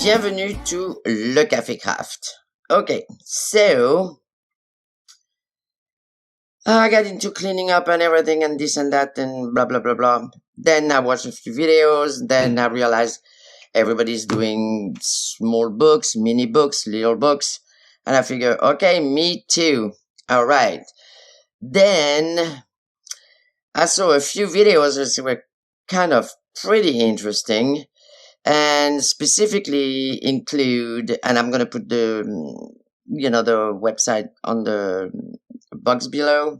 Bienvenue to Le Café Craft. Okay, so I got into cleaning up and everything and this and that and blah blah blah blah. Then I watched a few videos. Then I realized everybody's doing small books, mini books, little books. And I figure, okay, me too. All right. Then I saw a few videos that were kind of pretty interesting and specifically include, and I'm going to put the, the website on the box below.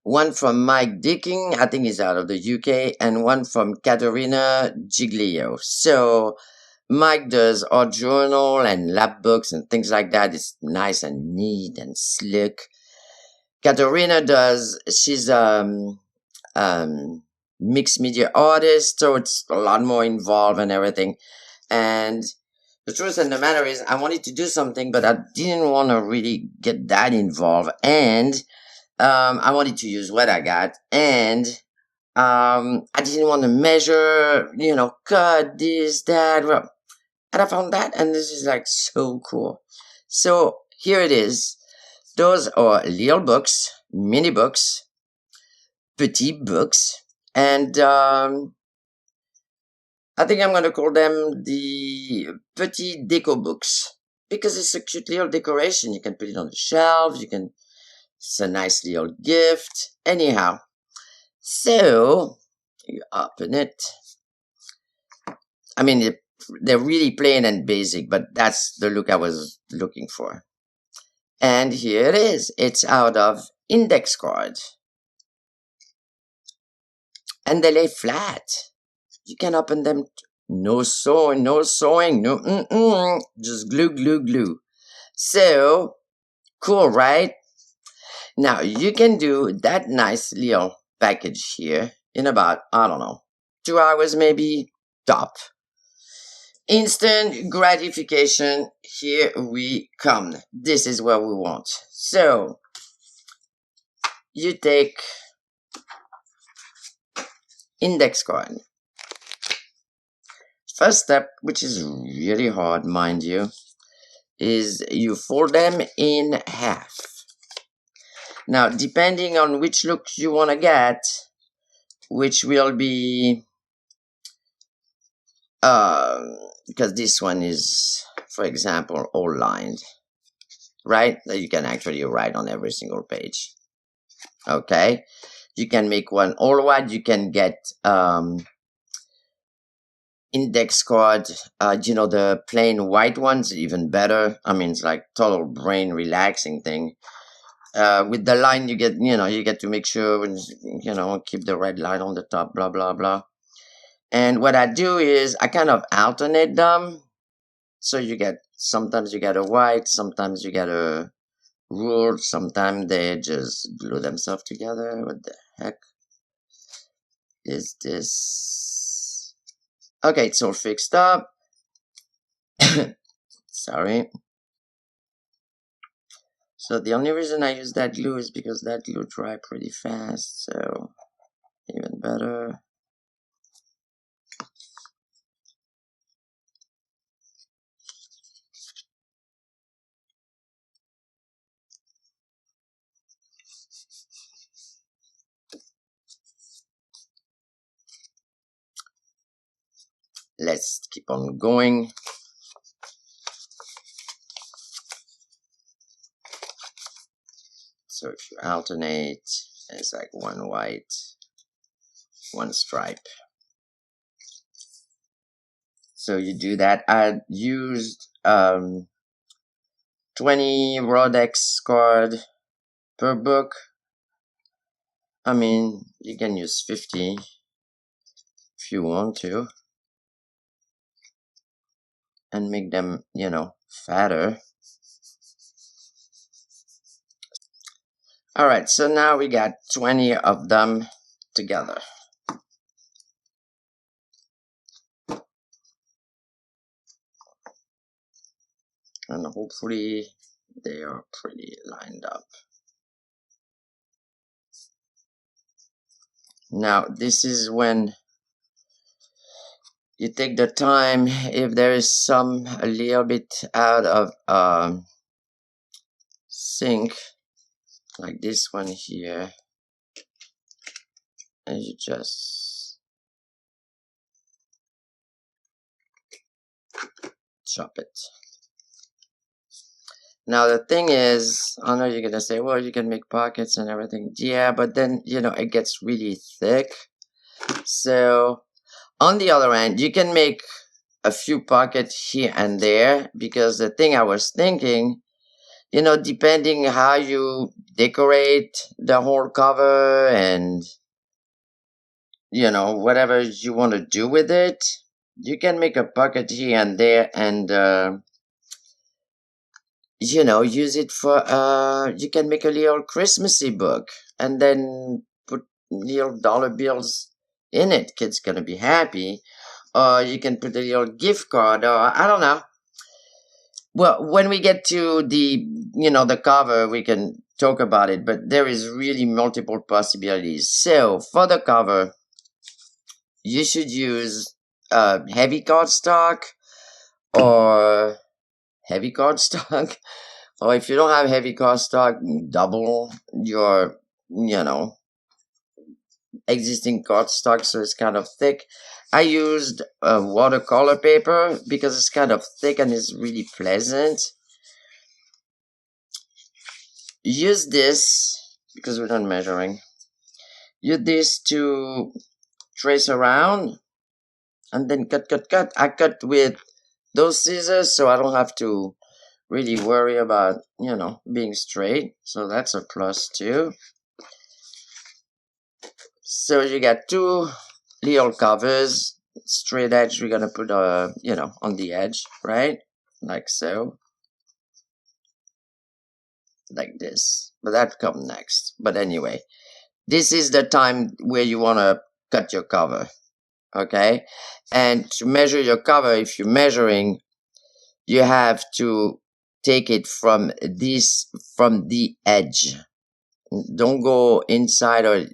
One from Mike Deakin, I think he's out of the UK, and one from Caterina Giglio. So Mike does art journal and lab books and things like that. It's nice and neat and slick. Caterina she's mixed media artist, so it's a lot more involved and everything. And the truth of the matter is, I wanted to do something, but I didn't want to really get that involved. And I wanted to use what I got, and I didn't want to measure, cut this, that. Well, and I found that, and this is like so cool. So here it is. Those are little books, mini books, Petit books, and I think I'm going to call them the Petit Deco books because it's a cute little decoration. You can put it on the shelf. It's a nice little gift. Anyhow, so you open it. I mean, they're really plain and basic, but that's the look I was looking for. And here it is. It's out of index cards. And they lay flat. You can open them. No sewing, no, just glue, glue, glue. So, cool, right? Now, you can do that nice little package here in about, 2 hours maybe, top. Instant gratification, here we come. This is what we want. So, you take index card. First step, which is really hard, mind you, is you fold them in half. Now, depending on which look you want to get, which will be, because this one is, for example, all lined, right? You can actually write on every single page. Okay, you can make one all white. You can get index card, the plain white ones, even better. I mean, it's like total brain relaxing thing. With the line, you get to make sure, keep the red line on the top, blah, blah, blah. And what I do is I kind of alternate them. So sometimes you get a white, sometimes you get a ruled, sometimes they just glue themselves together. What the heck is this? Okay, it's all fixed up. Sorry. So the only reason I use that glue is because that glue dry pretty fast, so even better. Let's keep on going. So if you alternate, it's like one white, one stripe. So you do that. I used 20 Rodex card per book. I mean, you can use 50 if you want to. And make them, fatter. Alright, so now we got 20 of them together. And hopefully they are pretty lined up. Now, this is when you take the time, if there is some a little bit out of sync, like this one here, and you just chop it. Now the thing is, I know you're gonna say, well, you can make pockets and everything. Yeah, but then, you know, it gets really thick. So on the other end, you can make a few pockets here and there, because the thing I was thinking, you know, depending how you decorate the whole cover and, you know, whatever you want to do with it, you can make a pocket here and there, and you know, use it for you can make a little Christmassy book and then put little dollar bills in it. Kids gonna be happy. Or you can put a little gift card, or I don't know. Well, when we get to the, you know, the cover, we can talk about it, but there is really multiple possibilities. So for the cover, you should use heavy cardstock or heavy cardstock. Or if you don't have heavy cardstock, double your, you know, existing cardstock so it's kind of thick. I used watercolor paper because it's kind of thick and it's really pleasant. Use this, because we're not measuring, use this to trace around and then cut. I cut with those scissors so I don't have to really worry about, you know, being straight. So that's a plus too. So you got two little covers, straight edge we're gonna put you know, on the edge, right? Like so. Like this. But that comes next. But anyway, this is the time where you wanna cut your cover. Okay? And to measure your cover, if you're measuring, you have to take it from the edge. Don't go inside, or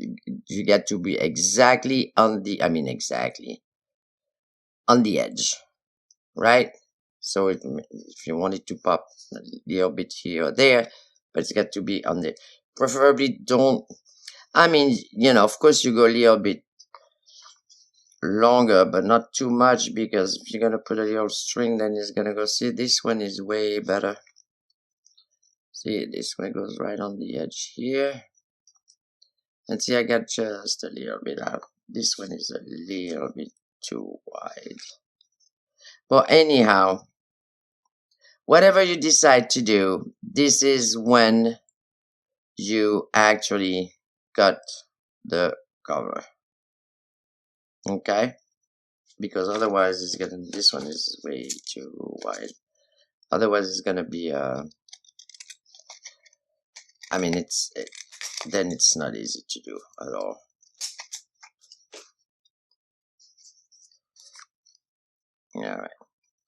you get to be exactly on the, exactly on the edge, right? So if you want it to pop a little bit here or there, but it's got to be on the, preferably don't, you know, of course you go a little bit longer, but not too much, because if you're gonna put a little string, then it's gonna go, see, this one is way better. See, this one goes right on the edge here. And see, I got just a little bit out. This one is a little bit too wide. Well, anyhow, whatever you decide to do, this is when you actually cut the cover. Okay? Because otherwise it's gonna, this one is way too wide. Otherwise it's gonna be then it's not easy to do at all. Alright.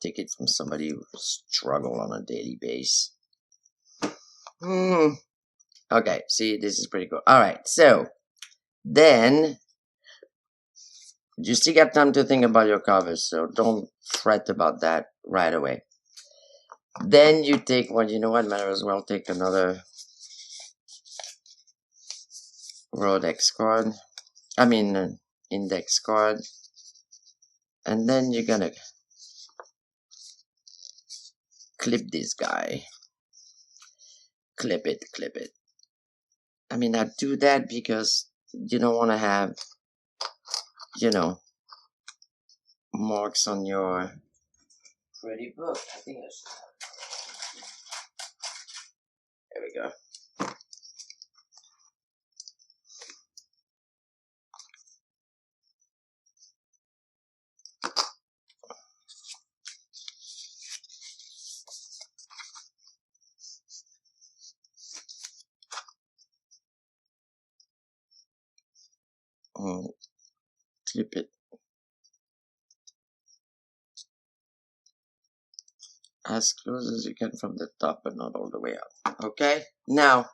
Take it from somebody who struggle on a daily basis. Okay, see, this is pretty cool. Alright, so then you still got time to think about your covers, so don't fret about that right away. Then you take, well, you know what, might as well take another index card, and then you're gonna clip this guy. Clip it. I do that because you don't want to have, you know, marks on your pretty book. I think I should have. There we go. Clip it as close as you can from the top, but not all the way up. Okay, now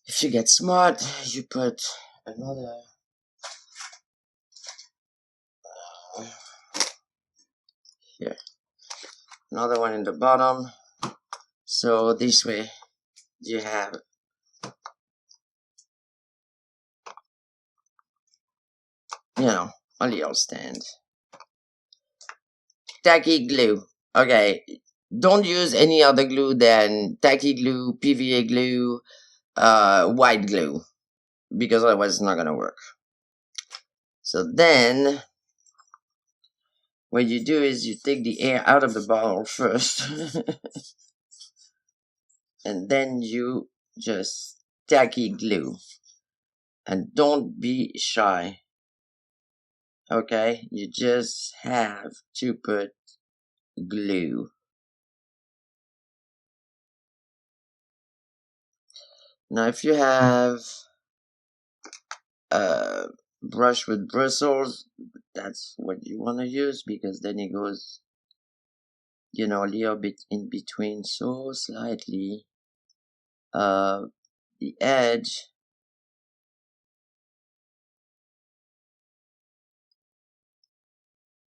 if you get smart, you put another here. Another one in the bottom. So this way you have a little stand. Tacky glue. Okay, don't use any other glue than tacky glue, PVA glue, white glue, because otherwise it's not gonna work. So then what you do is you take the air out of the bottle first and then you just tacky glue, and don't be shy. Okay, you just have to put glue. Now if you have a brush with bristles, that's what you want to use, because then it goes a little bit in between, so slightly the edge.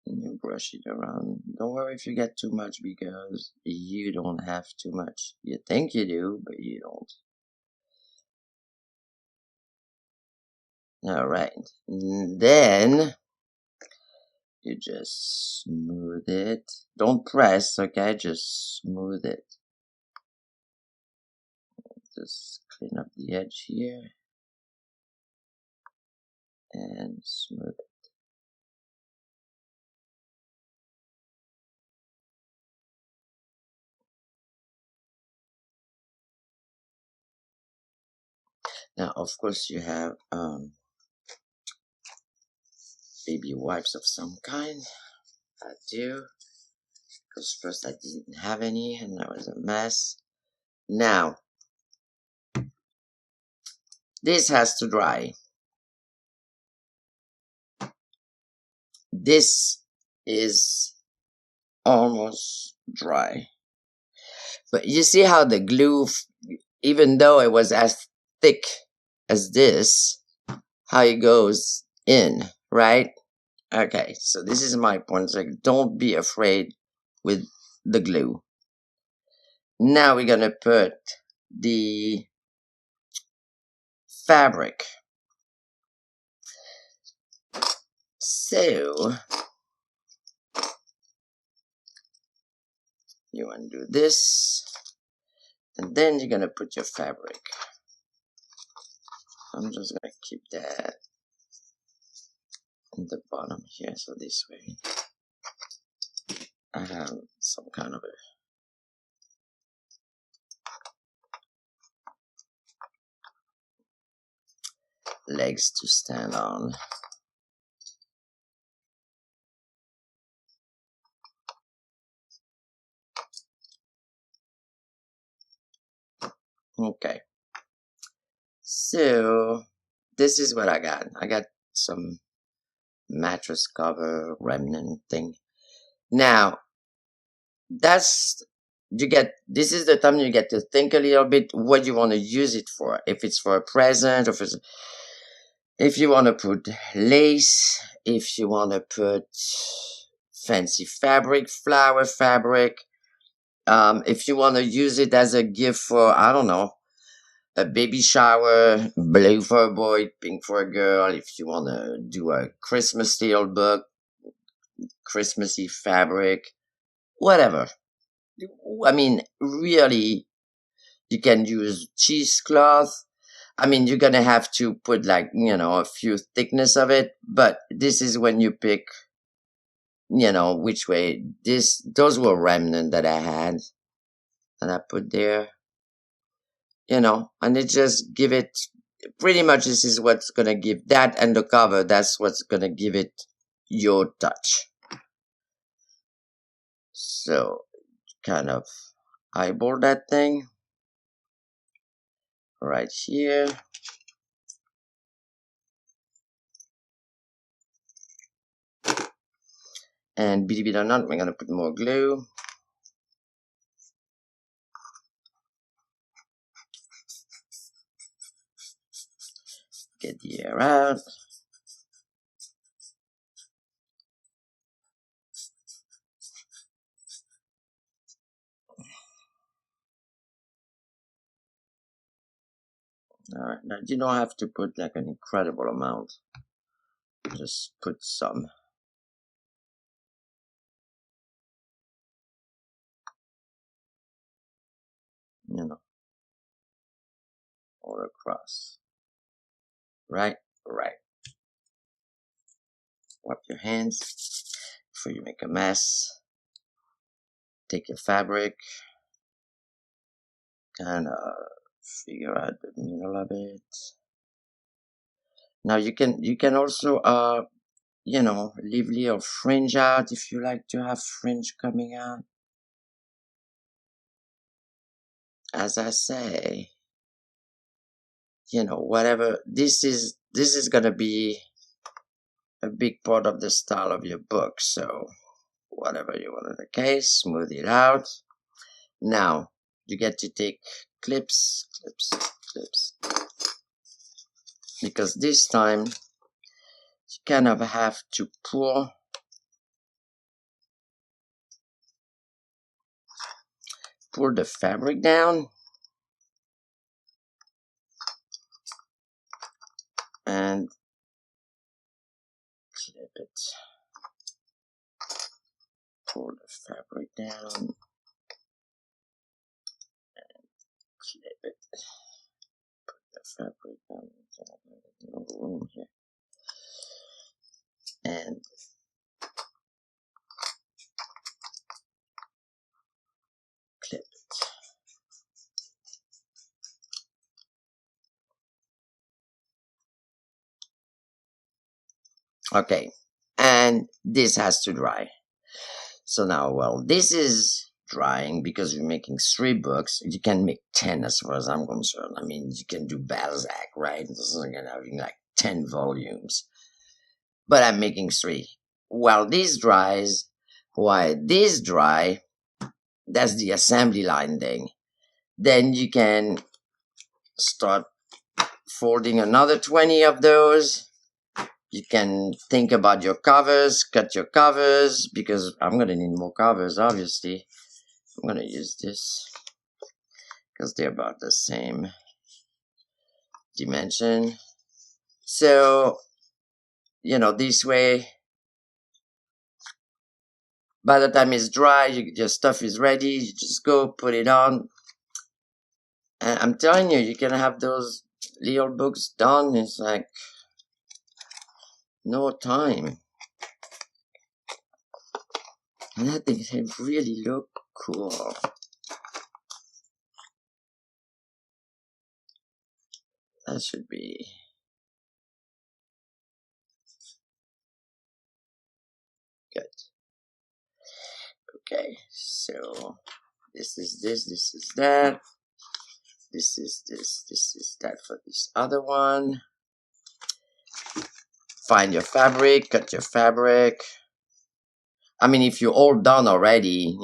And you brush it around. Don't worry if you get too much, because you don't have too much. You think you do, but you don't. Alright, then you just smooth it. Don't press, okay? Just smooth it. Just clean up the edge here and smooth it. Now, of course, you have baby wipes of some kind. I do, because first I didn't have any and that was a mess. Now, this has to dry. This is almost dry. But you see how the glue, even though it was as thick as this, how it goes in, right? Okay, so this is my point. It's like, don't be afraid with the glue. Now we're gonna put the fabric. So you undo this, and then you're gonna put your fabric. I'm just gonna keep that in the bottom here, so this way I have some kind of a legs to stand on. Okay, so this is what I got. I got some mattress cover remnant thing. Now this is the time you get to think a little bit what you want to use it for. If it's for a present, or if you want to put lace, if you want to put fancy fabric, flower fabric, if you want to use it as a gift for, I don't know, a baby shower, blue for a boy, pink for a girl. If you want to do a Christmas style book, Christmassy fabric, whatever. I mean, really, you can use cheesecloth. I mean, you're gonna have to put like, a few thickness of it, but this is when you pick, which way. Those were remnant that I had, and I put there, and it just give it, pretty much this is what's gonna give that, and the cover, that's what's gonna give it your touch. So, kind of eyeball that thing right here. And believe it or not, we're gonna put more glue. Get the air out. All right, now you don't have to put like an incredible amount. Just put some. You know, all across. Right, right. Wipe your hands before you make a mess. Take your fabric, kind of figure out the middle of it. Now you can also leave little fringe out if you like to have fringe coming out. As I say, whatever this is gonna be a big part of the style of your book. So whatever you want in the case, smooth it out. Now you get to take clips, because this time you kind of have to pull the fabric down and clip it. Pull the fabric down and clip it. Put the fabric down. No room here. And clip it. Okay, and this has to dry. So now, well, this is drying because you're making 3 books. You can make 10 as far as I'm concerned. I mean, you can do Balzac, right? This is gonna have like 10 volumes. But I'm making 3. While this dries, that's the assembly line thing. Then you can start folding another 20 of those. You can think about your covers, cut your covers, because I'm going to need more covers, obviously. I'm going to use this because they're about the same dimension. So, this way, by the time it's dry, your stuff is ready. You just go put it on. And I'm telling you, you can have those little books done. It's like no time. And I think they really look cool. That should be good. Okay, so this is that. This is that for this other one. Find your fabric, cut your fabric. I mean, if you're all done already,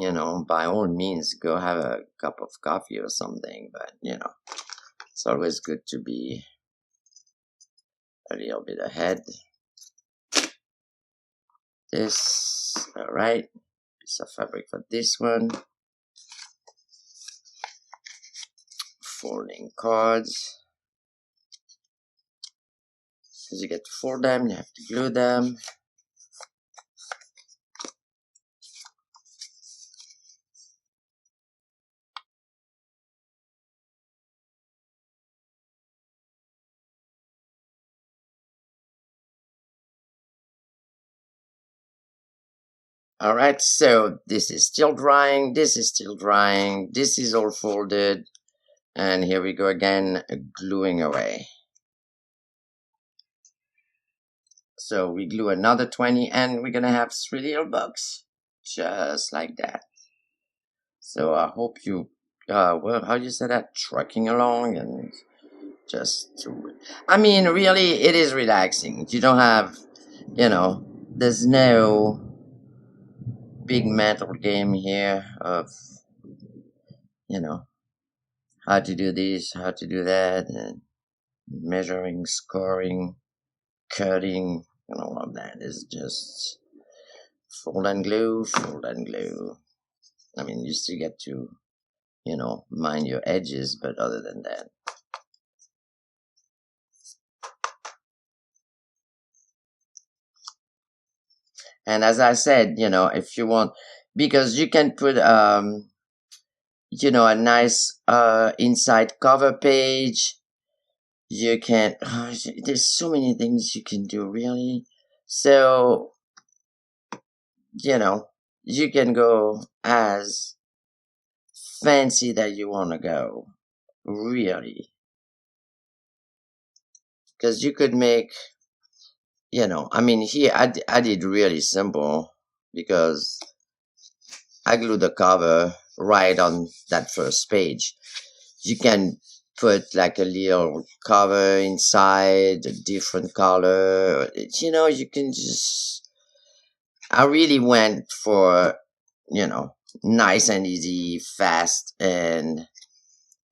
by all means, go have a cup of coffee or something. But, it's always good to be a little bit ahead. This, all right. Piece of fabric for this one. Folding cards. Because you get to fold them, you have to glue them. All right, so this is still drying, this is still drying, this is all folded, and here we go again, gluing away. So we glue another 20, and we're gonna have 3 little books, just like that. So I hope you, how you say that, trucking along, and I mean, really, it is relaxing. You don't have, there's no big mental game here of, how to do this, how to do that, and measuring, scoring, cutting, and all of that is just fold and glue, fold and glue. I mean, you still get to, mind your edges, but other than that, And as I said, if you want, because you can put, a nice inside cover page. You can, there's so many things you can do, really. So, you can go as fancy that you want to go, really. Because you could make, here I did really simple because I glued the cover right on that first page. You can put like a little cover inside, a different color. You can just. I really went for, nice and easy, fast, and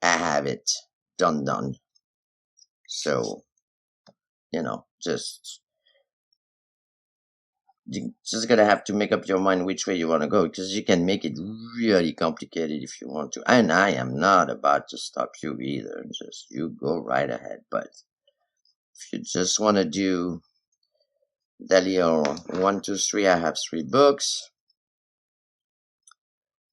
I have it done. So, just you just gotta have to make up your mind which way you want to go, because you can make it really complicated if you want to. And I am not about to stop you either. Just you go right ahead. But if you just want to do the little 1, 2, 3, I have 3 books.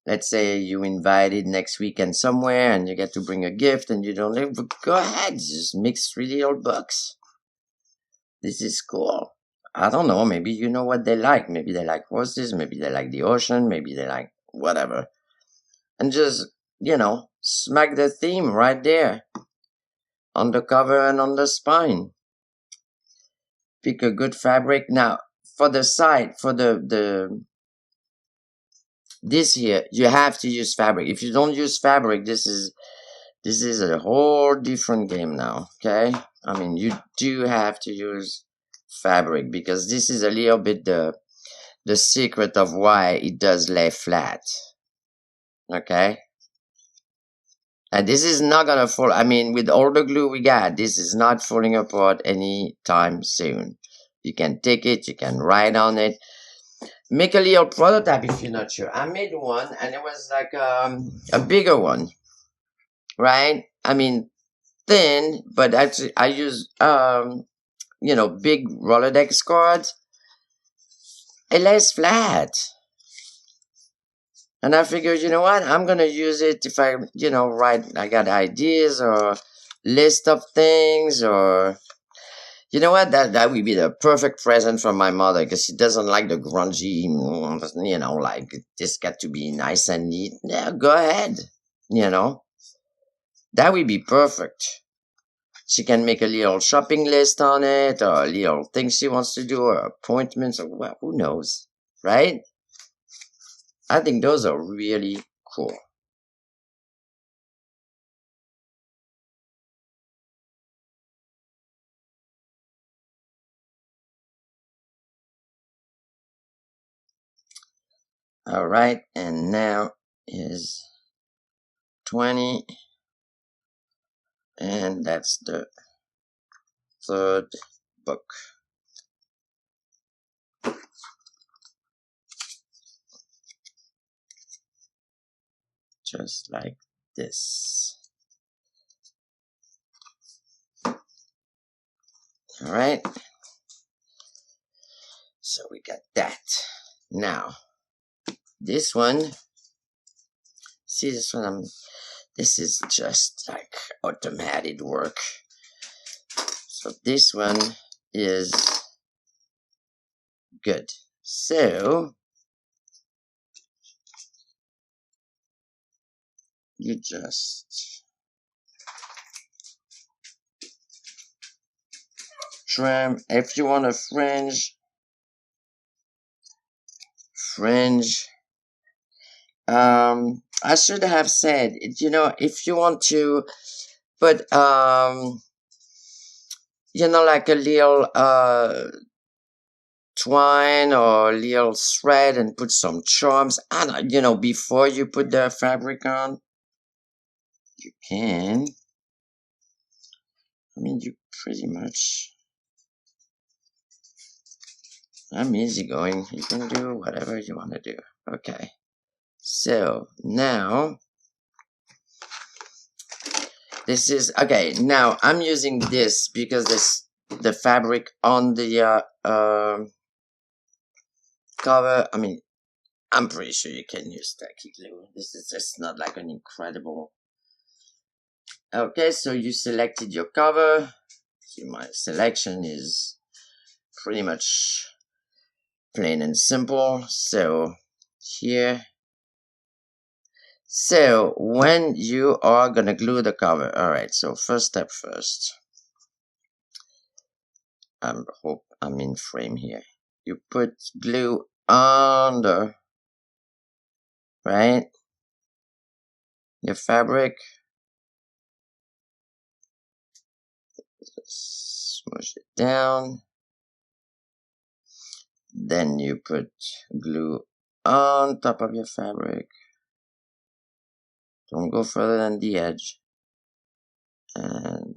Let's say you invited next weekend somewhere and you get to bring a gift and you don't live, go ahead, just mix 3 little books. This is cool. I don't know, maybe you know what they like. Maybe they like horses, maybe they like the ocean, maybe they like whatever. And just, smack the theme right there on the cover and on the spine. Pick a good fabric. Now, for the side, for this here, you have to use fabric. If you don't use fabric, this is a whole different game now, okay? You do have to use fabric because this is a little bit the secret of why it does lay flat, okay? And this is not gonna fall. With all the glue we got, this is not falling apart anytime soon. You can take it, you can write on it. Make a little prototype if you're not sure. I made one and it was like a bigger one, right? Thin, but actually I use big Rolodex cards. It lays flat. And I figured, you know what, I'm gonna use it if I, I got ideas or list of things, or you know what, that would be the perfect present for my mother, because she doesn't like the grungy, like this got to be nice and neat. Yeah, go ahead. That would be perfect. She can make a little shopping list on it, or little things she wants to do, or appointments, or well, who knows, right? I think those are really cool. All right, and now is 20, and that's the 3rd book. Just like this. All right. So we got that. Now, this one. See this one? This is just like automated work. So this one is good. So you just trim. If you want a fringe. I should have said, if you want to put, like a little twine or a little thread and put some charms, and before you put the fabric on, you can. You pretty much. I'm easygoing. You can do whatever you want to do. Okay. So now this is okay. Now I'm using this because the fabric on the cover, I mean, I'm pretty sure you can use tacky glue. This is just not like an incredible. Okay, so you selected your cover. See, my selection is pretty much plain and simple. So here. So when you are gonna glue the cover, all right. So first step first. I hope I'm in frame here. You put glue under, right, your fabric. Just smush it down. Then you put glue on top of your fabric. Don't go further than the edge. And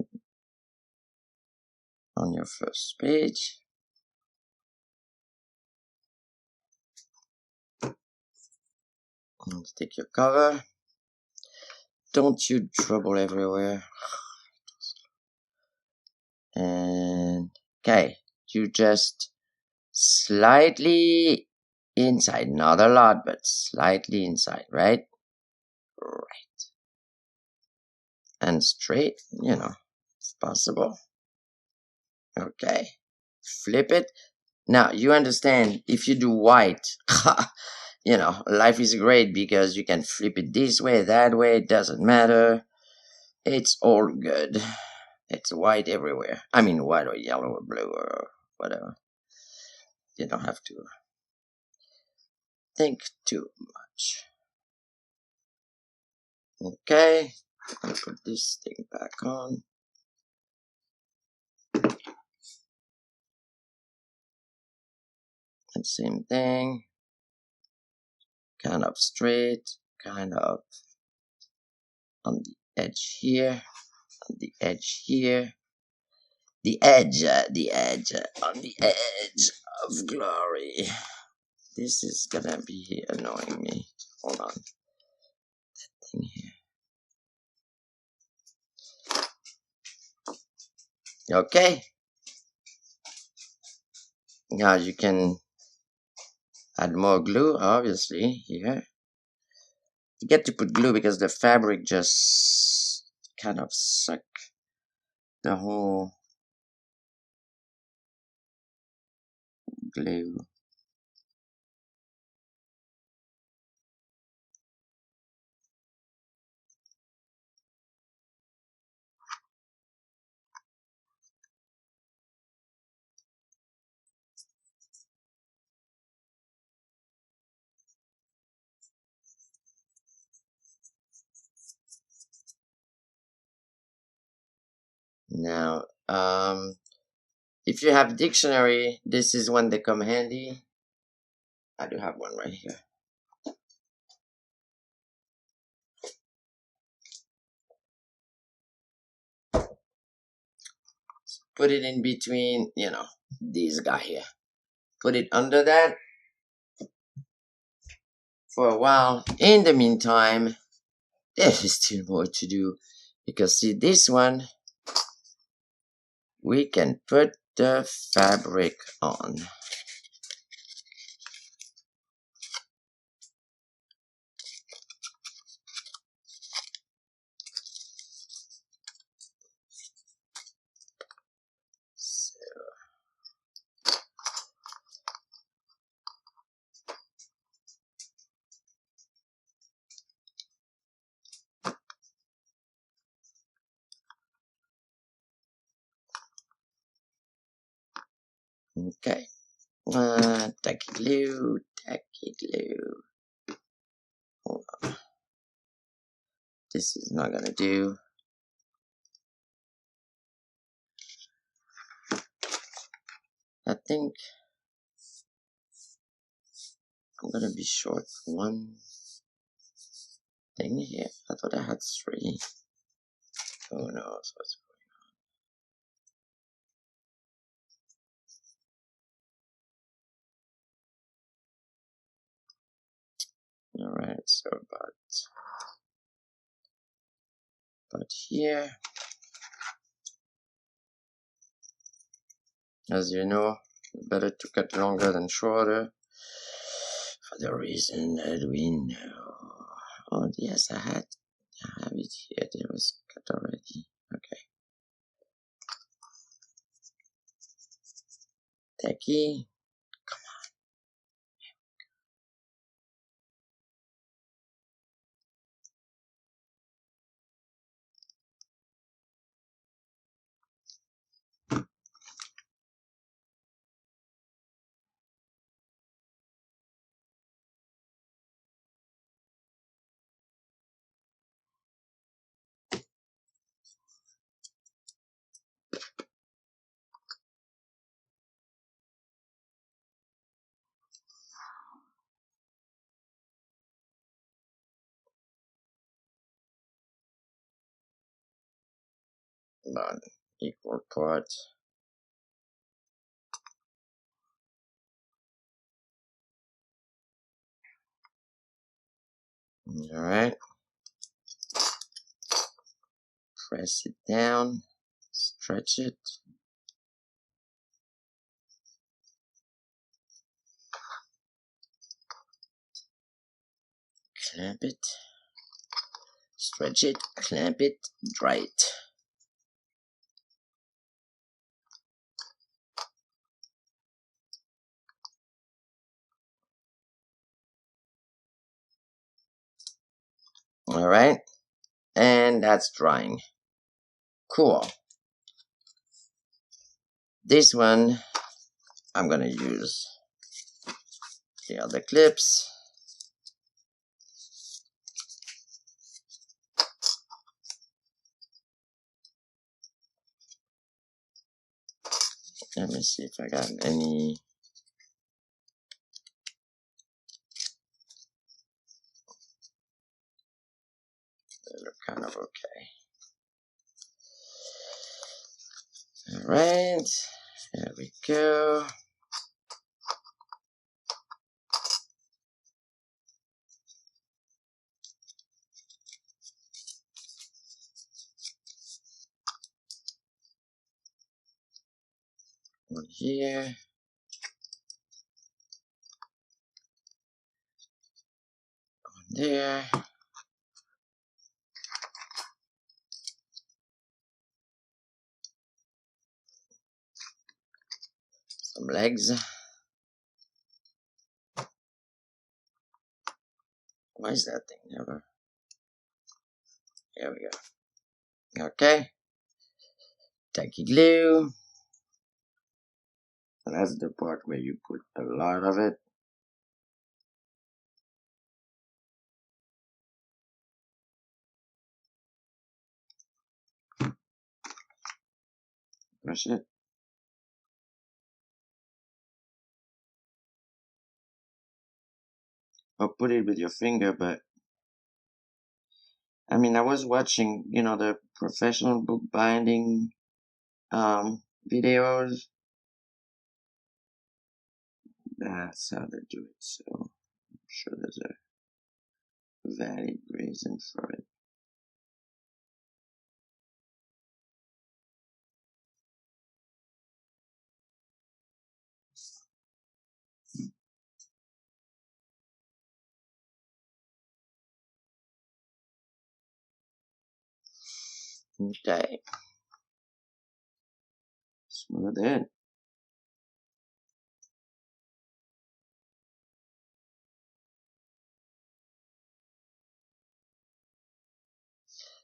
on your first page. And take your cover. Don't you dribble everywhere. And okay, you just slightly inside, not a lot, but slightly inside, right? Right. And straight, you know, if possible. Okay. Flip it. Now, you understand, if you do white, you know, life is great because you can flip it this way, that way, it doesn't matter. It's all good. It's white everywhere. I mean, white or yellow or blue or whatever. You don't have to think too much. Okay, I'll put this thing back on. And same thing. Kind of straight, kind of on the edge here, on the edge here. The edge, on the edge of glory. This is gonna be annoying me. Hold on. That thing here. Okay. Now you can add more glue, obviously, here. You get to put glue because the fabric just kind of suck the whole glue. Now, if you have dictionary, this is when they come handy. I do have one right here. Put it in between, you know, these guy here. Put it under that for a while. In the meantime, there is still more to do. Because see, this one, we can put the fabric on. Okay. Tacky glue, tacky glue. Hold on. This is not gonna do. I think I'm gonna be short one thing here. I thought I had 3. Who knows what's going on. Alright, so but here, as you know, better to cut longer than shorter. For the reason that we know. Oh, yes, I have it here. It was cut already. Okay. Decky. One equal part. Alright. Press it down. Stretch it. Clamp it. Stretch it. Clamp it. Dry it. Alright. And that's drying. Cool. This one, I'm gonna use the other clips. Let me see if I got any. They look kind of okay. Alright, there we go. One here. One there. Some legs. Why is that thing never? Here we go. Okay. Tacky glue. So that's the part where you put a lot of it. Push it. Or put it with your finger, but I mean, I was watching, the professional book binding videos. That's how they do it. So I'm sure there's a valid reason for it. Okay. Smooth it.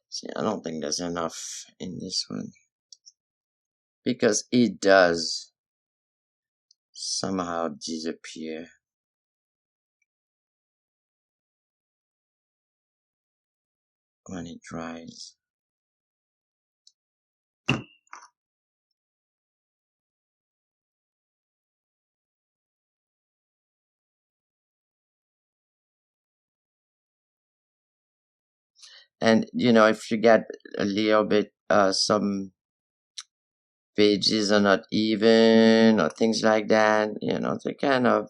See, I don't think there's enough in this one. Because it does somehow disappear when it dries. And if you get a little bit some pages are not even or things like that, they kind of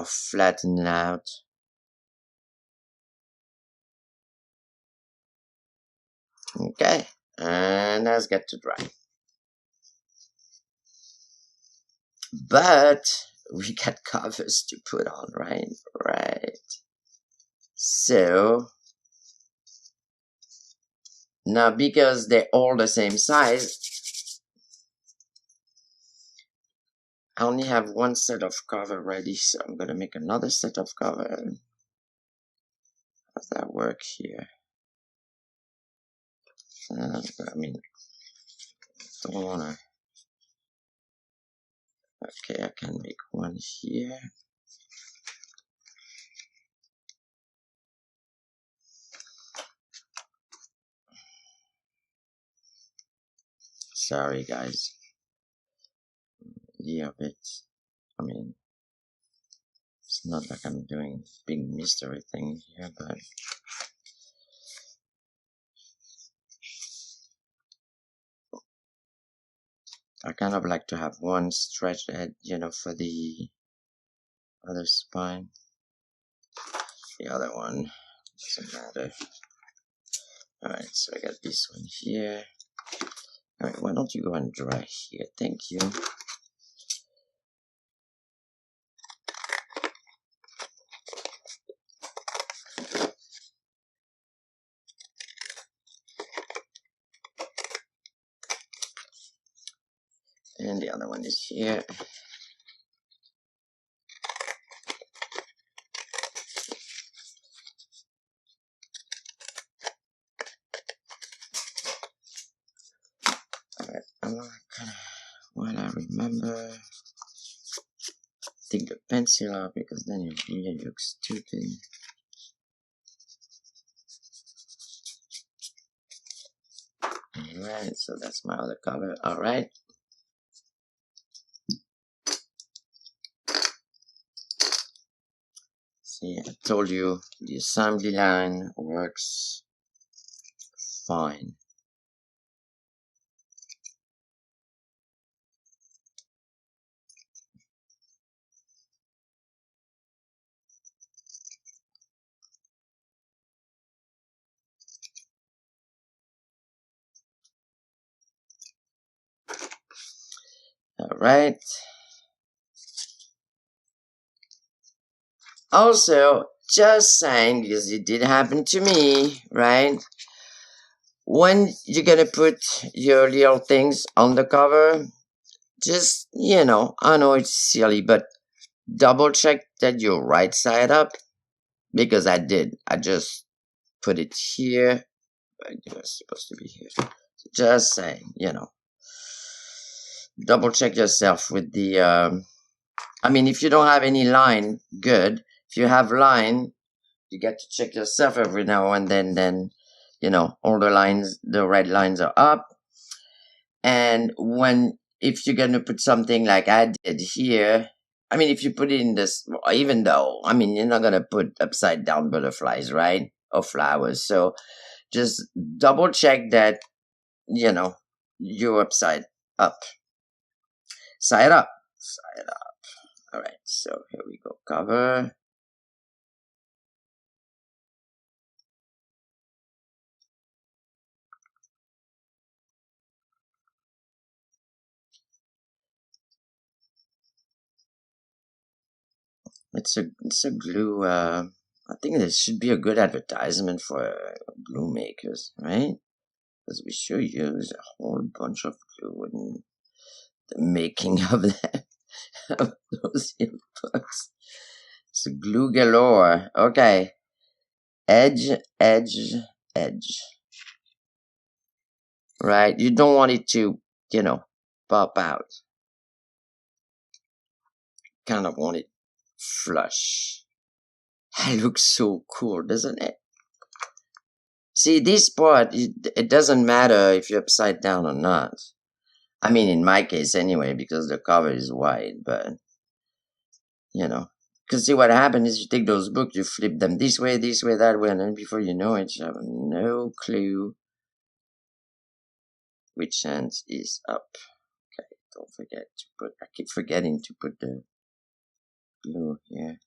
flatten out. Okay, and let's get to dry. But we got covers to put on, right? Right. So now, because they're all the same size, I only have one set of cover ready, so I'm gonna make another set of cover. How does that work here? I mean, don't wanna. Okay, I can make one here. Sorry, guys. Yeah, but I mean, it's not like I'm doing big mystery thing here, but I kind of like to have one stretched edge, you know, for the other spine. The other one doesn't matter. Alright, so I got this one here. Alright, why don't you go and dry here? Thank you. And the other one is here. Alright, I'm gonna while I remember, take the pencil out because then it really looks stupid. Alright, so that's my other cover. Alright. See, I told you the assembly line works fine. Alright. Also, just saying, because it did happen to me, right? When you're gonna put your little things on the cover, just, you know, I know it's silly, but double check that you're right side up, because I did. I just put it here, but it was supposed to be here. Just saying, you know, double check yourself with the, I mean, if you don't have any line, good. If you have line, you get to check yourself every now and then, you know, all the lines, the red lines are up. And if you're going to put something like I did here, I mean, if you put it in this, even though, I mean, you're not going to put upside down butterflies, right? Or flowers. So just double check that, you know, you're upside up. Side up. Side up. All right. So here we go. Cover. It's a glue. I think this should be a good advertisement for glue makers, right? Because we sure use a whole bunch of glue in the making of that of those books. It's glue galore. Okay, edge, edge, edge. Right? You don't want it to, you know, pop out. Kind of want it flush. It looks so cool, doesn't it? See, this part, it doesn't matter if you're upside down or not. I mean, in my case anyway, because the cover is wide, but, you know. Because see, what happens is you take those books, you flip them this way, that way, and then before you know it, you have no clue which hand is up. Okay, don't forget to put, I keep forgetting to put the glue here.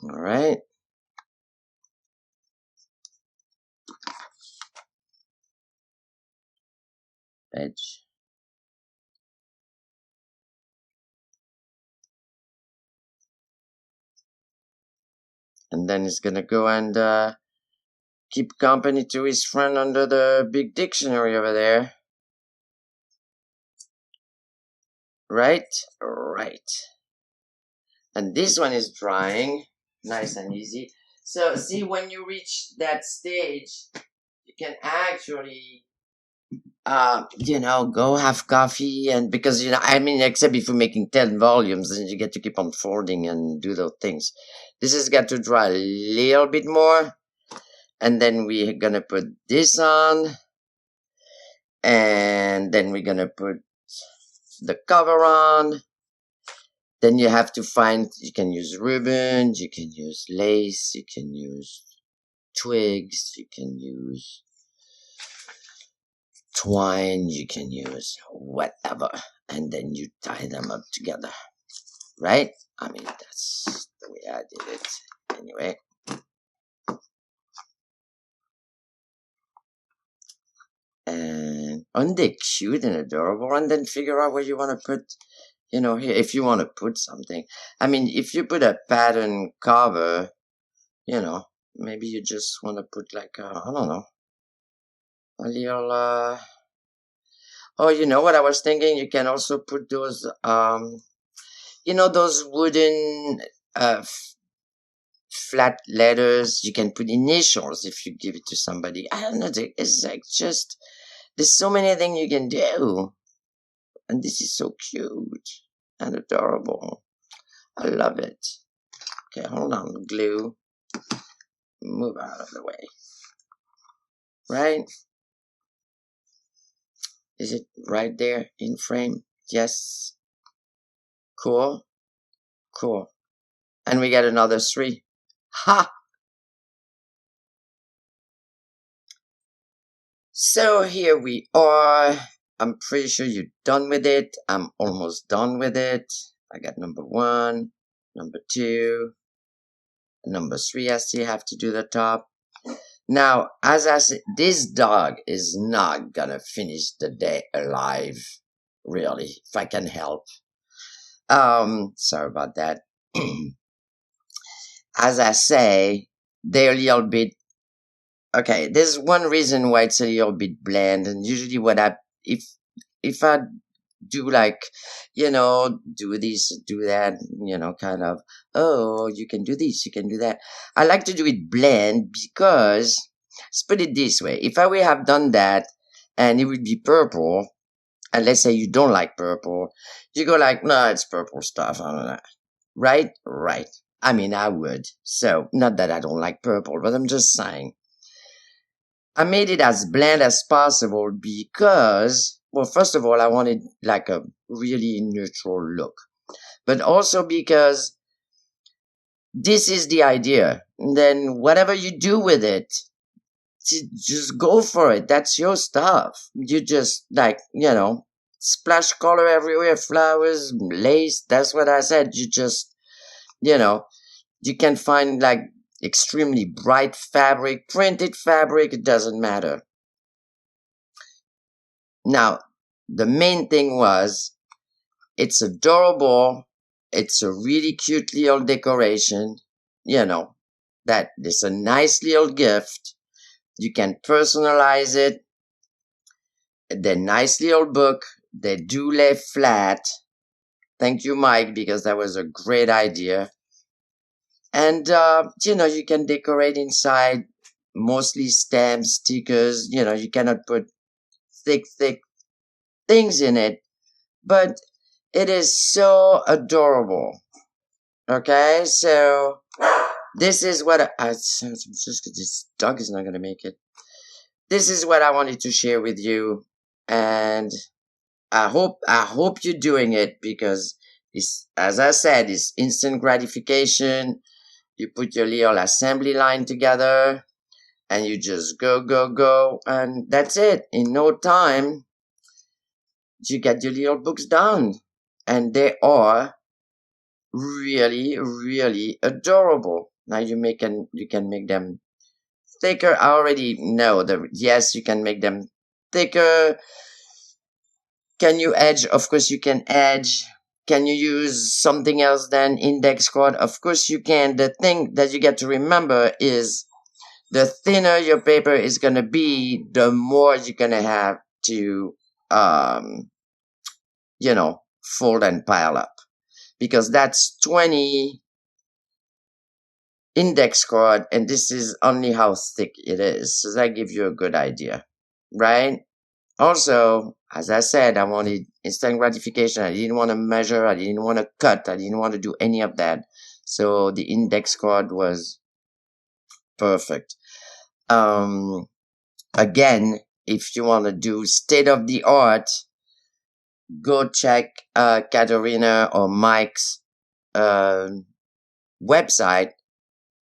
Alright. Edge. And then he's gonna go and keep company to his friend under the big dictionary over there. Right? Right. And this one is drying. Nice and easy. So see, when you reach that stage, you can actually go have coffee, and because I mean, except if you're making 10 volumes, then you get to keep on folding and do those things. This has got to dry a little bit more, and then we're gonna put this on, and then we're gonna put the cover on. Then you have to find, you can use ribbons, you can use lace, you can use twigs, you can use twine, you can use whatever, and then you tie them up together, right? I mean, that's the way I did it anyway. And aren't they cute and adorable? And then figure out where you want to put, here, if you want to put something. I mean, if you put a pattern cover, maybe you just want to put like I don't know, a little oh, you know what I was thinking? You can also put those those wooden flat letters. You can put initials if you give it to somebody. I don't know, it's like just there's so many things you can do, and this is so cute and adorable. I love it. Okay, hold on, glue. Move out of the way. Right? Is it right there in frame? Yes. Cool. Cool. And we get another 3. Ha! So here we are. I'm pretty sure you're done with it. I'm almost done with it. I got number 1, number 2, number 3. I still have to do the top. Now, as I said, this dog is not gonna finish the day alive, really, if I can help. Sorry about that. As I say, they're a little bit, okay, there's one reason why it's a little bit bland, and usually if I do like, do this, do that, kind of, oh, you can do this, you can do that. I like to do it bland because, let's put it this way, if I would have done that and it would be purple, and let's say you don't like purple, you go like, no, it's purple stuff, I don't know. Right? Right. I mean, I would. So, not that I don't like purple, but I'm just saying. I made it as bland as possible because, well, first of all, I wanted like a really neutral look. But also because this is the idea. And then whatever you do with it, just go for it. That's your stuff. You just like, splash color everywhere, flowers, lace. That's what I said. You just, you can find like extremely bright fabric, printed fabric, it doesn't matter. Now, the main thing was, it's adorable, it's a really cute little decoration, that is a nice little gift. You can personalize it. They're nice little book. They do lay flat. Thank you, Mike, because that was a great idea. And, you can decorate inside, mostly stamps, stickers, you cannot put thick things in it, but it is so adorable. Okay, so this is what this dog is not going to make it. This is what I wanted to share with you, and I hope you're doing it because it's, as I said, it's instant gratification. You put your little assembly line together and you just go, and that's it. In no time, you get your little books done. And they are really, really adorable. Now you can make them thicker. I already know that, yes, you can make them thicker. Can you edge? Of course you can edge. Can you use something else than index card? Of course you can. The thing that you get to remember is the thinner your paper is going to be, the more you're going to have to, um, fold and pile up. Because that's 20 index card, and this is only how thick it is. So that gives you a good idea, right? Also, as I said, I wanted instant gratification. I didn't want to measure. I didn't want to cut. I didn't want to do any of that. So the index card was perfect. Again, if you want to do state of the art, go check Caterina or Mike's uh, website,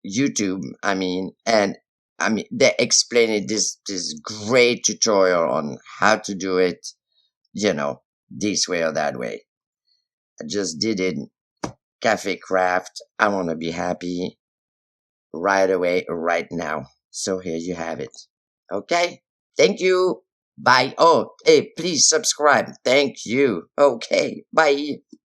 YouTube. They explain it. This great tutorial on how to do it. This way or that way. I just did it. Cafe craft. I want to be happy right away, right now. So here you have it. Okay. Thank you. Bye. Oh, hey, please subscribe. Thank you. Okay. Bye.